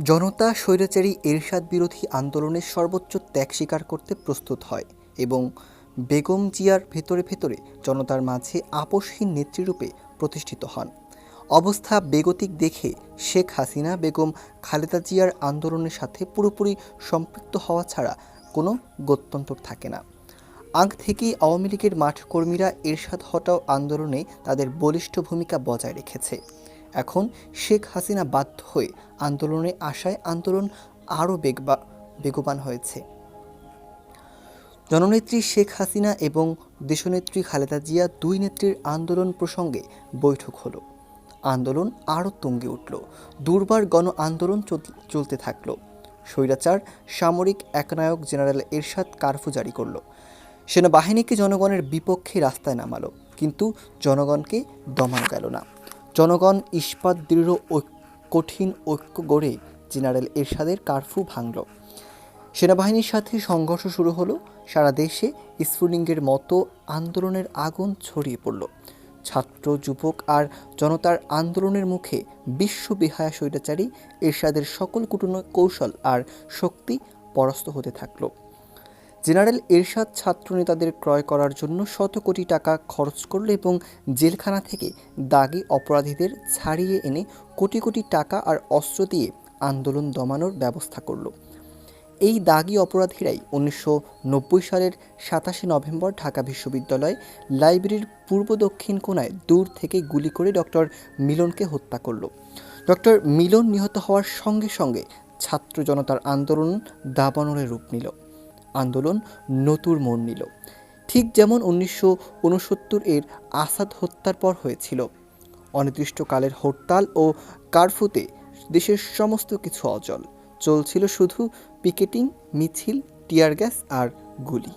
জনতা স্বৈরাচারী এরশাদ বিরোধী আন্দোলনের সর্বোচ্চ ত্যাগ স্বীকার করতে প্রস্তুত হয় এবং বেগম জিয়ার ভেতরে ভেতরে জনতার মাঝে আপোষহীন নেত্রীরূপে প্রতিষ্ঠিত হন। অবস্থা বেগতিক দেখে শেখ হাসিনা বেগম খালেদা জিয়ার আন্দোলনের সাথে পুরোপুরি সম্পৃক্ত হওয়া ছাড়া কোনো গত্যন্তর থাকে না। আগ থেকেই আওয়ামী লীগের মাঠকর্মীরা এরশাদ হটাও আন্দোলনে তাদের বলিষ্ঠ ভূমিকা বজায় রেখেছে। এখন শেখ হাসিনা বাধ্য হয়ে আন্দোলনে আসায় আন্দোলন আরও বেগবান হয়েছে। জননেত্রী শেখ হাসিনা এবং দেশনেত্রী খালেদা জিয়া দুই নেত্রীর আন্দোলন প্রসঙ্গে বৈঠক হলো। আন্দোলন আরও তুঙ্গে উঠল। দুর্বার গণ আন্দোলন চলতে থাকলো। স্বৈরাচার সামরিক একনায়ক জেনারেল এরশাদ কারফিউ জারি করল। সেনাবাহিনীকে জনগণের বিপক্ষে রাস্তায় নামালো, কিন্তু জনগণকে দমানো গেল না। জনগণ ইস্পাত দৃঢ় কঠিন ঐক্য গড়ে জেনারেল এরশাদের কারফিউ ভাঙল। সেনাবাহিনীর সাথে সংঘর্ষ শুরু হলো। সারা দেশে স্ফুলিঙ্গের মতো আন্দোলনের আগুন ছড়িয়ে পড়ল। ছাত্র, যুবক আর জনতার আন্দোলনের মুখে বিশ্ববিহায়া স্বৈরাচারী এরশাদের সকল কৌশল আর শক্তি পরাস্ত হতে থাকলো। জেনারেল এরশাদ ছাত্রনেতাদের ক্রয় করার জন্য শত কোটি টাকা খরচ করল এবং জেলখানা থেকে দাগী অপরাধীদের ছাড়িয়ে এনে কোটি কোটি টাকা আর অস্ত্র দিয়ে আন্দোলন দমানোর ব্যবস্থা করল। এই দাগী অপরাধীরাই 1990 সালের 27 নভেম্বর ঢাকা বিশ্ববিদ্যালয় লাইব্রেরির পূর্ব দক্ষিণ কোণায় দূর থেকে গুলি করে ডক্টর মিলনকে হত্যা করল। ডক্টর মিলন নিহত হওয়ার সঙ্গে সঙ্গে ছাত্র জনতার আন্দোলন দাবানলের রূপ নিল। আন্দোলন নতুন মোড় নিল, ঠিক যেমন 1969 এর আসাদ হত্যার পর হয়েছিল। অনির্দিষ্টকালের হরতাল ও কারফিউতে দেশের সমস্ত কিছু অচল। চলছিল শুধু পিকেটিং, মিছিল, টিয়ার গ্যাস আর গুলি।